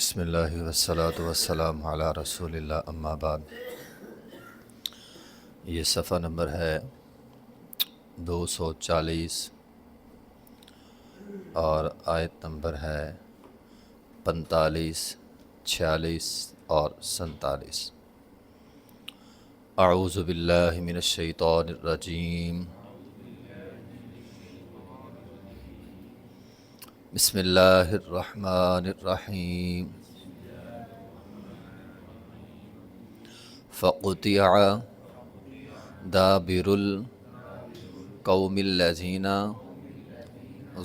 بسم اللہ والصلاۃ والسلام علی رسول اللہ اما بعد۔ یہ صفحہ نمبر ہے 240 اور آیت نمبر ہے 45، 46 اور 47۔ اعوذ باللہ من الشیطان الرجیم، بسم اللہ الرحمن الرحیم۔ فقطع دابر القوم الذین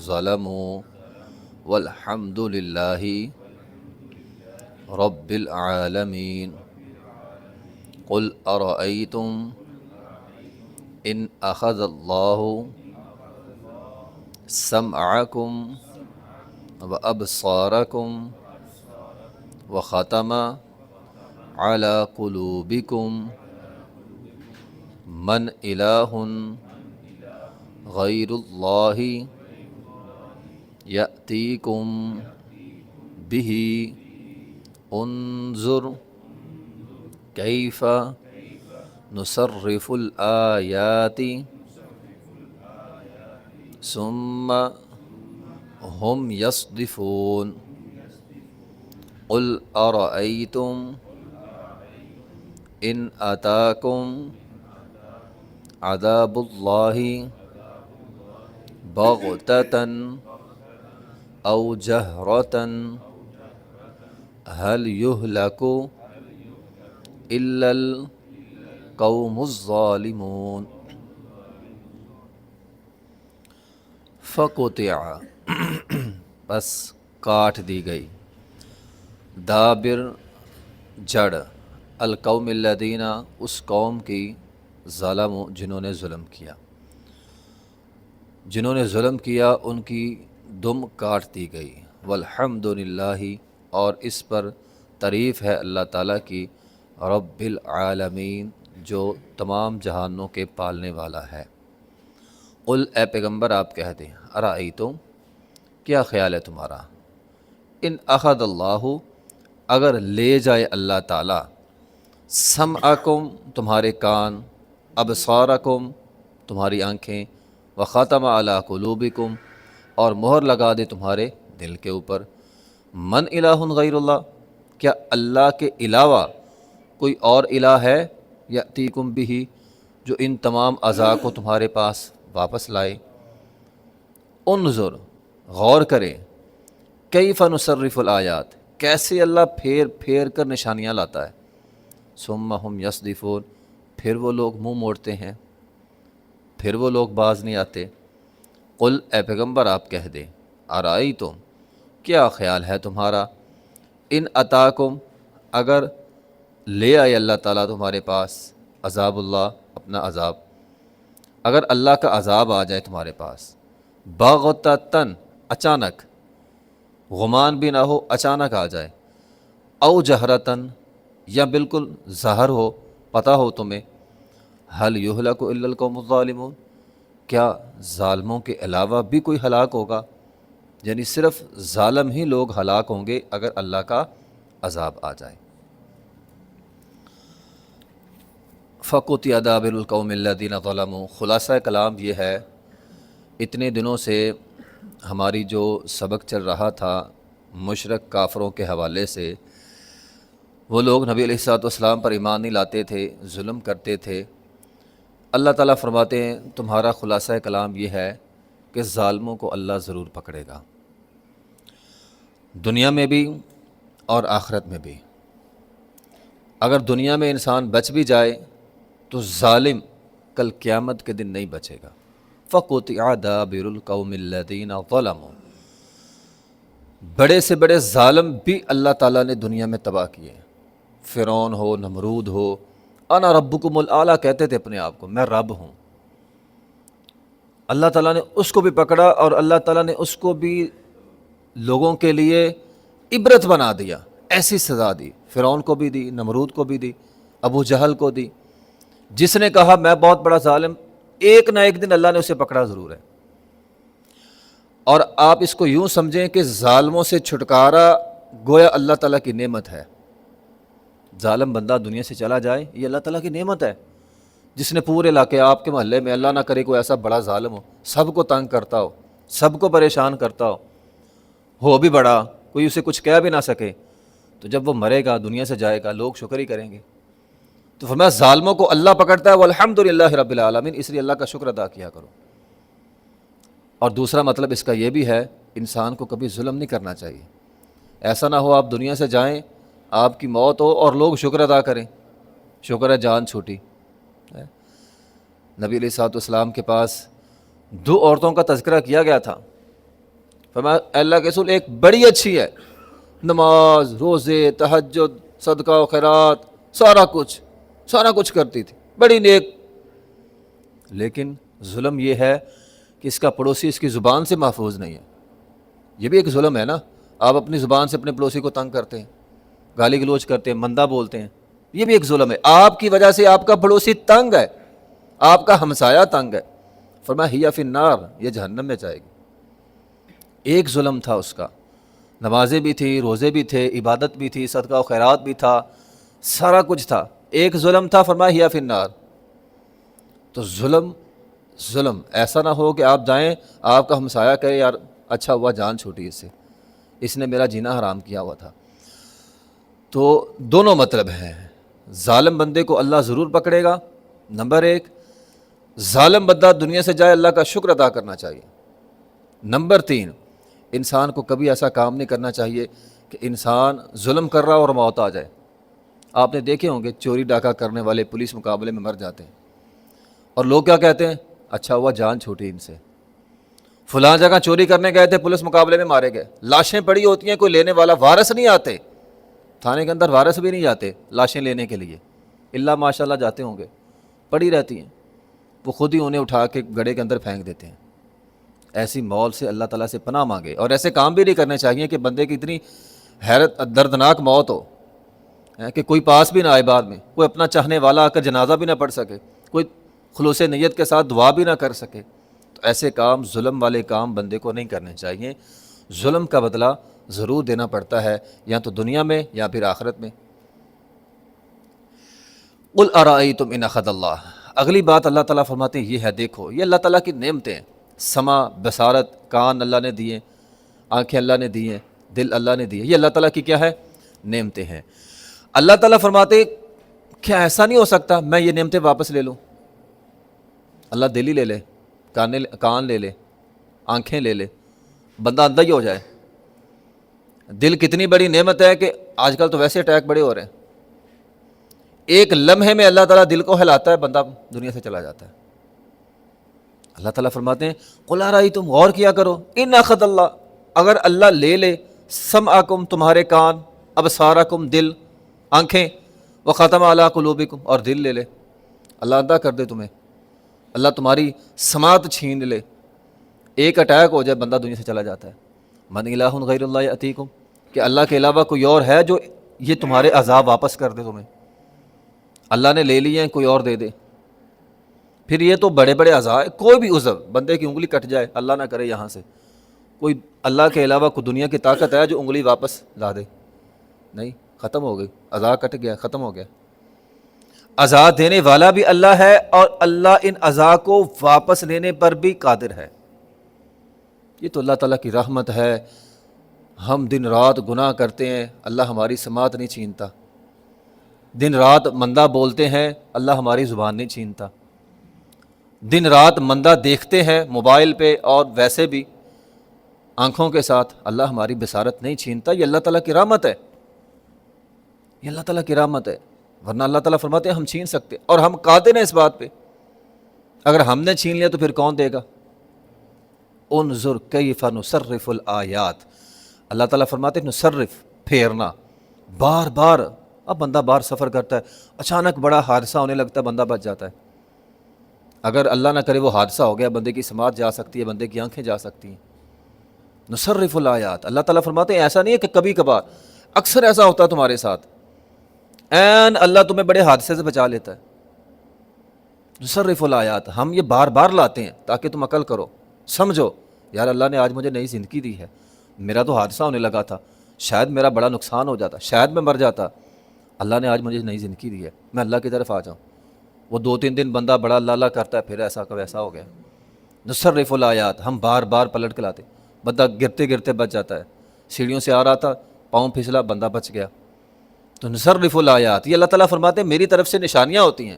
ظلموا والحمد للہ رب العالمین۔ قل ارأیتم ان اخذ اللہ سمعکم وابصارکم وختم علی قلوبکم من الہ غیر اللہ یأتیکم بہ انظر کیف نصرف الآیات ثم ہم یصدفون۔ قل ارأیتم ان اتاکم عذاب اللہ بغتۃ او جہرۃ هل یہلک الا القوم الظالمون۔ فقطع بس کاٹ دی گئی، دابر جڑ، القوم الذین اس قوم کی، ظلموا جنہوں نے ظلم کیا، جنہوں نے ظلم کیا ان کی دم کاٹ دی گئی۔ والحمد للہ اور اس پر تعریف ہے اللہ تعالیٰ کی، رب العالمین جو تمام جہانوں کے پالنے والا ہے۔ قل اے پیغمبر آپ کہہ دیں، ارأیتم کیا خیال ہے تمہارا، ان اخذ اللہ اگر لے جائے اللہ تعالیٰ، سمعکم تمہارے کان، ابصارکم تمہاری آنکھیں، وختم علی قلوبکم اور مہر لگا دے تمہارے دل کے اوپر، من الہ غیر اللہ کیا اللہ کے علاوہ کوئی اور الہ ہے، یأتیکم بہ جو ان تمام اعضاء کو تمہارے پاس واپس لائے۔ انظر غور کریں، کیف نصرف الآیات کیسے اللہ پھیر پھیر کر نشانیاں لاتا ہے، ثم ہم یصدفون پھر وہ لوگ منہ موڑتے ہیں، پھر وہ لوگ باز نہیں آتے۔ قل اے پیغمبر آپ کہہ دیں، ارأیتم کیا خیال ہے تمہارا، ان اتاکم اگر لے آئے اللہ تعالیٰ تمہارے پاس، عذاب اللہ اپنا عذاب، اگر اللہ کا عذاب آ جائے تمہارے پاس، بغتتاً اچانک، غمان بھی نہ ہو اچانک آ جائے، او جہرتاً یا بالکل ظاہر ہو پتہ ہو تمہیں، هل یہلک الا القوم الظالمون کیا ظالموں کے علاوہ بھی کوئی ہلاک ہوگا، یعنی صرف ظالم ہی لوگ ہلاک ہوں گے اگر اللہ کا عذاب آ جائے۔ فقطع دابر القوم الذین ظلموا خلاصہ کلام یہ ہے، اتنے دنوں سے ہماری جو سبق چل رہا تھا مشرک کافروں کے حوالے سے، وہ لوگ نبی علیہ الصلوۃ والسلام پر ایمان نہیں لاتے تھے، ظلم کرتے تھے۔ اللہ تعالیٰ فرماتے ہیں تمہارا خلاصہ کلام یہ ہے کہ ظالموں کو اللہ ضرور پکڑے گا، دنیا میں بھی اور آخرت میں بھی۔ اگر دنیا میں انسان بچ بھی جائے تو ظالم کل قیامت کے دن نہیں بچے گا۔ فقطع دابر القوم الذین ظلموا بڑے سے بڑے ظالم بھی اللہ تعالیٰ نے دنیا میں تباہ کیے، فرعون ہو، نمرود ہو، انا ربکم الاعلیٰ کہتے تھے اپنے آپ کو، میں رب ہوں۔ اللہ تعالیٰ نے اس کو بھی پکڑا اور اللہ تعالیٰ نے اس کو بھی لوگوں کے لیے عبرت بنا دیا، ایسی سزا دی، فرعون کو بھی دی، نمرود کو بھی دی، ابو جہل کو دی۔ جس نے کہا میں بہت بڑا ظالم، ایک نہ ایک دن اللہ نے اسے پکڑا ضرور ہے۔ اور آپ اس کو یوں سمجھیں کہ ظالموں سے چھٹکارا گویا اللہ تعالیٰ کی نعمت ہے۔ ظالم بندہ دنیا سے چلا جائے یہ اللہ تعالیٰ کی نعمت ہے، جس نے پورے علاقے آپ کے محلے میں، اللہ نہ کرے کوئی ایسا بڑا ظالم ہو، سب کو تنگ کرتا ہو، سب کو پریشان کرتا ہو بھی بڑا، کوئی اسے کچھ کہہ بھی نہ سکے، تو جب وہ مرے گا دنیا سے جائے گا لوگ شکر ہی کریں گے۔ تو فرمایا ظالموں کو اللہ پکڑتا ہے، والحمدللہ رب العالمین، اس لیے اللہ کا شکر ادا کیا کرو۔ اور دوسرا مطلب اس کا یہ بھی ہے، انسان کو کبھی ظلم نہیں کرنا چاہیے۔ ایسا نہ ہو آپ دنیا سے جائیں، آپ کی موت ہو اور لوگ شکر ادا کریں، شکر ہے جان چھوٹی۔ نبی علیہ الصلوۃ والسلام کے پاس 2 عورتوں کا تذکرہ کیا گیا تھا، فرمایا اللہ کے رسول ایک بڑی اچھی ہے، نماز، روزے، تہجد، صدقہ و خیرات، سارا کچھ کرتی تھی، بڑی نیک، لیکن ظلم یہ ہے کہ اس کا پڑوسی اس کی زبان سے محفوظ نہیں ہے۔ یہ بھی ایک ظلم ہے نا، آپ اپنی زبان سے اپنے پڑوسی کو تنگ کرتے ہیں، گالی گلوچ کرتے ہیں، مندہ بولتے ہیں، یہ بھی ایک ظلم ہے۔ آپ کی وجہ سے آپ کا پڑوسی تنگ ہے، آپ کا ہمسایہ تنگ ہے، فرمایا ہی فی النار، یہ جہنم میں جائے گی۔ ایک ظلم تھا اس کا، نمازیں بھی تھی، روزے بھی تھے، عبادت بھی تھی، صدقہ و خیرات بھی تھا، سارا کچھ تھا، ایک ظلم تھا، فرمایا ہی فی النار۔ تو ظلم ایسا نہ ہو کہ آپ جائیں، آپ کا ہمسایہ کہے یار اچھا ہوا جان چھوٹی اس نے میرا جینا حرام کیا ہوا تھا۔ تو دونوں مطلب ہیں، ظالم بندے کو اللہ ضرور پکڑے گا، نمبر 1، ظالم بندہ دنیا سے جائے اللہ کا شکر ادا کرنا چاہیے، نمبر 3، انسان کو کبھی ایسا کام نہیں کرنا چاہیے کہ انسان ظلم کر رہا اور موت آ جائے۔ آپ نے دیکھے ہوں گے چوری ڈاکہ کرنے والے پولیس مقابلے میں مر جاتے ہیں، اور لوگ کیا کہتے ہیں، اچھا ہوا جان چھوٹی ان سے، فلاں جگہ چوری کرنے گئے تھے، پولیس مقابلے میں مارے گئے، لاشیں پڑی ہوتی ہیں، کوئی لینے والا، وارث نہیں آتے، تھانے کے اندر وارث بھی نہیں جاتے لاشیں لینے کے لیے، اللہ ماشاء اللہ جاتے ہوں گے، پڑی رہتی ہیں، وہ خود ہی انہیں اٹھا کے گڑھے کے اندر پھینک دیتے ہیں۔ ایسی موت سے اللہ تعالیٰ سے پناہ مانگے، اور ایسے کام بھی نہیں کرنے چاہیے کہ بندے کی اتنی حیرت دردناک موت ہو کہ کوئی پاس بھی نہ آئے، بعد میں کوئی اپنا چاہنے والا آ کر جنازہ بھی نہ پڑھ سکے، کوئی خلوص نیت کے ساتھ دعا بھی نہ کر سکے۔ تو ایسے کام، ظلم والے کام بندے کو نہیں کرنے چاہیے۔ ظلم کا بدلہ ضرور دینا پڑتا ہے، یا تو دنیا میں یا پھر آخرت میں۔ قل ارأیتم ان اخذ اللہ، اگلی بات اللہ تعالیٰ فرماتے ہیں یہ ہے، دیکھو یہ اللہ تعالیٰ کی نعمتیں ہیں، سمع، بصارت، کان اللہ نے دیے، آنکھیں اللہ نے دی ہیں، دل اللہ نے دیے، یہ اللہ تعالیٰ کی کیا ہے، نعمتیں ہیں۔ اللہ تعالیٰ فرماتے کیا ایسا نہیں ہو سکتا میں یہ نعمتیں واپس لے لوں؟ اللہ دل ہی لے لے، کان لے لے، آنکھیں لے لے، بندہ اندھا ہی ہو جائے۔ دل کتنی بڑی نعمت ہے کہ آج کل تو ویسے اٹیک بڑے ہو رہے ہیں، ایک لمحے میں اللہ تعالیٰ دل کو ہلاتا ہے، بندہ دنیا سے چلا جاتا ہے۔ اللہ تعالیٰ فرماتے ہیں قل ارأیتم، غور کیا کرو، ان اخذ اللہ، اگر اللہ لے لے، سمعکم، تمہارے کان، ابصارکم، دل، آنکھیں، وختم علی قلوبکم، اور دل لے لے، اللہ اندھا کر دے تمہیں، اللہ تمہاری سماعت چھین لے، ایک اٹیک ہو جائے بندہ دنیا سے چلا جاتا ہے۔ من الہ غیر اللہ یأتیکم، کہ اللہ کے علاوہ کوئی اور ہے جو یہ تمہارے عذاب واپس کر دے تمہیں؟ اللہ نے لے لیے ہیں، کوئی اور دے دے۔ پھر یہ تو بڑے بڑے عذاب، کوئی بھی عذر، بندے کی انگلی کٹ جائے، اللہ نہ کرے یہاں سے، کوئی اللہ کے علاوہ کوئی دنیا کی طاقت ہے جو انگلی واپس لا دے؟ نہیں، ختم ہو گئی، عذاب کٹ گیا، ختم ہو گیا۔ عذاب دینے والا بھی اللہ ہے، اور اللہ ان عذاب کو واپس لینے پر بھی قادر ہے۔ یہ تو اللہ تعالیٰ کی رحمت ہے۔ ہم دن رات گناہ کرتے ہیں، اللہ ہماری سماعت نہیں چھینتا، دن رات مندہ بولتے ہیں، اللہ ہماری زبان نہیں چھینتا، دن رات مندہ دیکھتے ہیں موبائل پہ اور ویسے بھی آنکھوں کے ساتھ، اللہ ہماری بصارت نہیں چھینتا۔ یہ اللہ تعالیٰ کی رحمت ہے، یہ اللہ تعالیٰ کی رحمت ہے، ورنہ اللہ تعالیٰ فرماتے ہیں ہم چھین سکتے، اور ہم قادر ہیں اس بات پہ۔ اگر ہم نے چھین لیا تو پھر کون دے گا؟ انظر کیف نصرف الآیات، اللہ تعالیٰ فرماتے ہیں نصرف، پھیرنا، بار بار۔ اب بندہ باہر سفر کرتا ہے، اچانک بڑا حادثہ ہونے لگتا ہے، بندہ بچ جاتا ہے۔ اگر اللہ نہ کرے وہ حادثہ ہو گیا، بندے کی سماعت جا سکتی ہے، بندے کی آنکھیں جا سکتی ہیں۔ نصرف الآیات، اللہ تعالیٰ فرماتے ہیں ایسا نہیں ہے کہ کبھی کبھار، اکثر ایسا ہوتا ہے تمہارے ساتھ، این اللہ تمہیں بڑے حادثے سے بچا لیتا ہے۔ نصرف الآیات، ہم یہ بار بار لاتے ہیں تاکہ تم عقل کرو، سمجھو یار اللہ نے آج مجھے نئی زندگی دی ہے، میرا تو حادثہ ہونے لگا تھا، شاید میرا بڑا نقصان ہو جاتا، شاید میں مر جاتا، اللہ نے آج مجھے نئی زندگی دی ہے، میں اللہ کی طرف آ جاؤں۔ وہ 2-3 دن بندہ بڑا اللہ اللہ کرتا ہے، پھر ایسا کا ویسا ہو گیا۔ نصرف الآیات، ہم بار بار پلٹ کے لاتے، بندہ گرتے گرتے بچ جاتا ہے، سیڑھیوں سے آ رہا تھا، پاؤں پھسلا، بندہ بچ گیا۔ تو نصرف الآیات، یہ اللہ تعالیٰ فرماتے ہیں میری طرف سے نشانیاں ہوتی ہیں،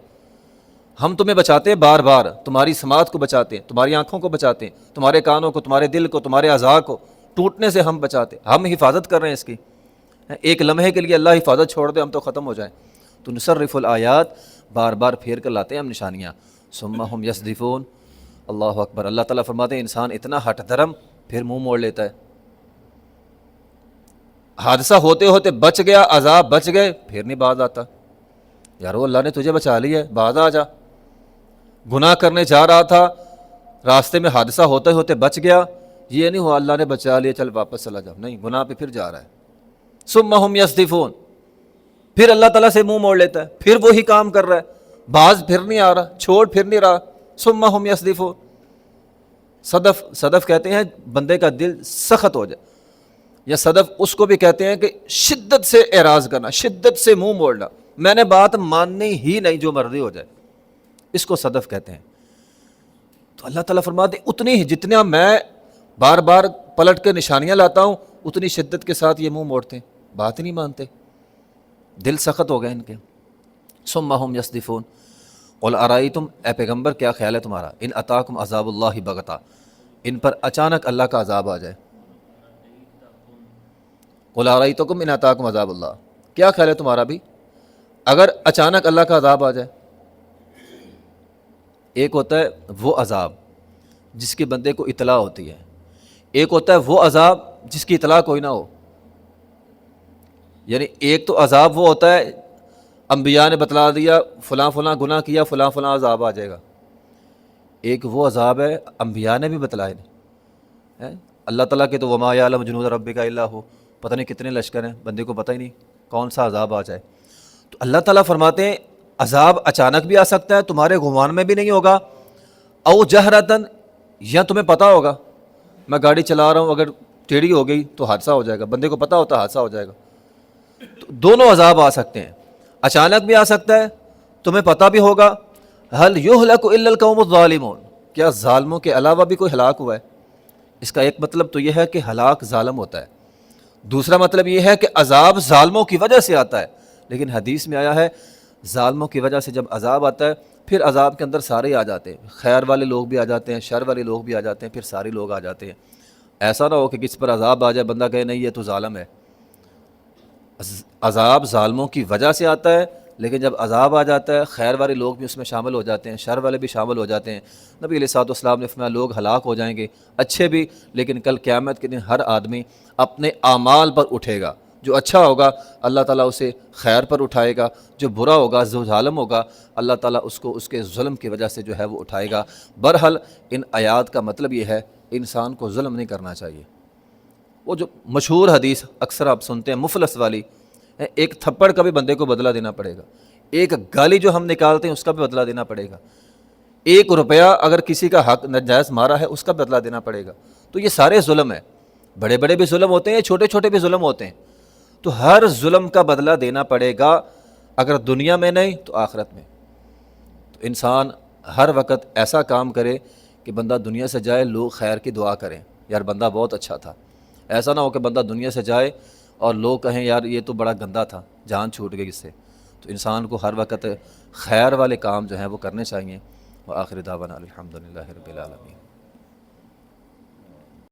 ہم تمہیں بچاتے ہیں بار بار، تمہاری سماعت کو بچاتے ہیں، تمہاری آنکھوں کو بچاتے ہیں، تمہارے کانوں کو، تمہارے دل کو، تمہارے اعضاء کو ٹوٹنے سے ہم بچاتے ہیں، ہم حفاظت کر رہے ہیں اس کی۔ ایک لمحے کے لیے اللہ حفاظت چھوڑ دے ہم تو ختم ہو جائیں۔ تو نصرف الآیات، بار بار پھیر کر لاتے ہیں ہم نشانیاں۔ ثم ہم یصدفون، اللہ اکبر، اللہ تعالیٰ فرماتے ہیں انسان اتنا ہٹ دھرم پھر منہ موڑ لیتا ہے۔ حادثہ ہوتے ہوتے بچ گیا، عذاب بچ گئے، پھر نہیں باز آتا۔ یارو اللہ نے تجھے بچا لیا ہے، باز آ جا۔ گناہ کرنے جا رہا تھا، راستے میں حادثہ ہوتے ہوتے بچ گیا، یہ نہیں ہوا اللہ نے بچا لیا چل واپس چلا جاؤ، نہیں، گناہ پہ پھر جا رہا ہے۔ ثم ہم یصدفون، پھر اللہ تعالیٰ سے منہ موڑ لیتا ہے، پھر وہی کام کر رہا ہے، باز پھر نہیں آ رہا، چھوڑ پھر نہیں رہا۔ ثم ہم یصدفون، صدف کہتے ہیں بندے کا دل سخت ہو جائے، یا صدف اس کو بھی کہتے ہیں کہ شدت سے اعراض کرنا، شدت سے منہ موڑنا، میں نے بات ماننی ہی نہیں، جو مرضی ہو جائے، اس کو صدف کہتے ہیں۔ تو اللہ تعالیٰ فرماتے ہیں اتنی ہی جتنا میں بار بار پلٹ کے نشانیاں لاتا ہوں، اتنی شدت کے ساتھ یہ منہ موڑتے ہیں، بات ہی نہیں مانتے، دل سخت ہو گئے ان کے۔ ثم ہم یصدفون، قل ارائیتم، اے پیغمبر کیا خیال ہے تمہارا، ان اتاکم عذاب اللہ بغتہ، ان پر اچانک اللہ کا عذاب آ جائے۔ قل ارائیتکم ان اتاکم عذاب اللہ، کیا خیال ہے تمہارا بھی اگر اچانک اللہ کا عذاب آ جائے؟ ایک ہوتا ہے وہ عذاب جس کے بندے کو اطلاع ہوتی ہے، ایک ہوتا ہے وہ عذاب جس کی اطلاع کوئی نہ ہو۔ یعنی ایک تو عذاب وہ ہوتا ہے انبیاء نے بتلا دیا فلاں فلاں گناہ کیا فلاں فلاں عذاب آ جائے گا، ایک وہ عذاب ہے انبیاء نے بھی بتلائے نہیں، اللہ تعالیٰ کے تو وما یعلم جنود ربک الا ہو، پتہ نہیں کتنے لشکر ہیں، بندے کو پتہ ہی نہیں کون سا عذاب آ جائے۔ تو اللہ تعالیٰ فرماتے ہیں عذاب اچانک بھی آ سکتا ہے، تمہارے گمان میں بھی نہیں ہوگا، او جہرتن، یا تمہیں پتہ ہوگا، میں گاڑی چلا رہا ہوں اگر ٹیڑھی ہو گئی تو حادثہ ہو جائے گا، بندے کو پتہ ہوتا ہے حادثہ ہو جائے گا۔ تو دونوں عذاب آ سکتے ہیں، اچانک بھی آ سکتا ہے، تمہیں پتہ بھی ہوگا۔ هل يهلك الا القوم الظالمون، کیا ظالموں کے علاوہ بھی کوئی ہلاک ہوا ہے؟ اس کا ایک مطلب تو یہ ہے کہ ہلاک ظالم ہوتا ہے، دوسرا مطلب یہ ہے کہ عذاب ظالموں کی وجہ سے آتا ہے، لیکن حدیث میں آیا ہے ظالموں کی وجہ سے جب عذاب آتا ہے پھر عذاب کے اندر سارے آ جاتے ہیں، خیر والے لوگ بھی آ جاتے ہیں، شر والے لوگ بھی آ جاتے ہیں، پھر سارے لوگ آ جاتے ہیں۔ ایسا نہ ہو کہ کس پر عذاب آ جائے بندہ کہے نہیں یہ تو ظالم ہے۔ عذاب ظالموں کی وجہ سے آتا ہے، لیکن جب عذاب آ جاتا ہے خیر والے لوگ بھی اس میں شامل ہو جاتے ہیں، شر والے بھی شامل ہو جاتے ہیں۔ نبی علیہ الصلوۃ والسلام نے فرمایا لوگ ہلاک ہو جائیں گے، اچھے بھی، لیکن کل قیامت کے دن ہر آدمی اپنے اعمال پر اٹھے گا، جو اچھا ہوگا اللہ تعالیٰ اسے خیر پر اٹھائے گا، جو برا ہوگا جو ظالم ہوگا اللہ تعالیٰ اس کو اس کے ظلم کی وجہ سے جو ہے وہ اٹھائے گا۔ بہرحال ان آیات کا مطلب یہ ہے انسان کو ظلم نہیں کرنا چاہیے۔ وہ جو مشہور حدیث اکثر آپ سنتے ہیں مفلس والی، ایک تھپڑ کا بھی بندے کو بدلہ دینا پڑے گا، ایک گالی جو ہم نکالتے ہیں اس کا بھی بدلہ دینا پڑے گا، 1 روپیہ اگر کسی کا حق ناجائز مارا ہے اس کا بدلہ دینا پڑے گا۔ تو یہ سارے ظلم ہیں، بڑے بڑے بھی ظلم ہوتے ہیں، چھوٹے چھوٹے بھی ظلم ہوتے ہیں، تو ہر ظلم کا بدلہ دینا پڑے گا، اگر دنیا میں نہیں تو آخرت میں۔ تو انسان ہر وقت ایسا کام کرے کہ بندہ دنیا سے جائے لوگ خیر کی دعا کریں، یار بندہ بہت اچھا تھا، ایسا نہ ہو کہ بندہ دنیا سے جائے اور لوگ کہیں یار یہ تو بڑا گندا تھا، جان چھوٹ گئی اس سے۔ تو انسان کو ہر وقت خیر والے کام جو ہیں وہ کرنے چاہیے۔ وآخر دعوانا الحمدللہ رب العالمین۔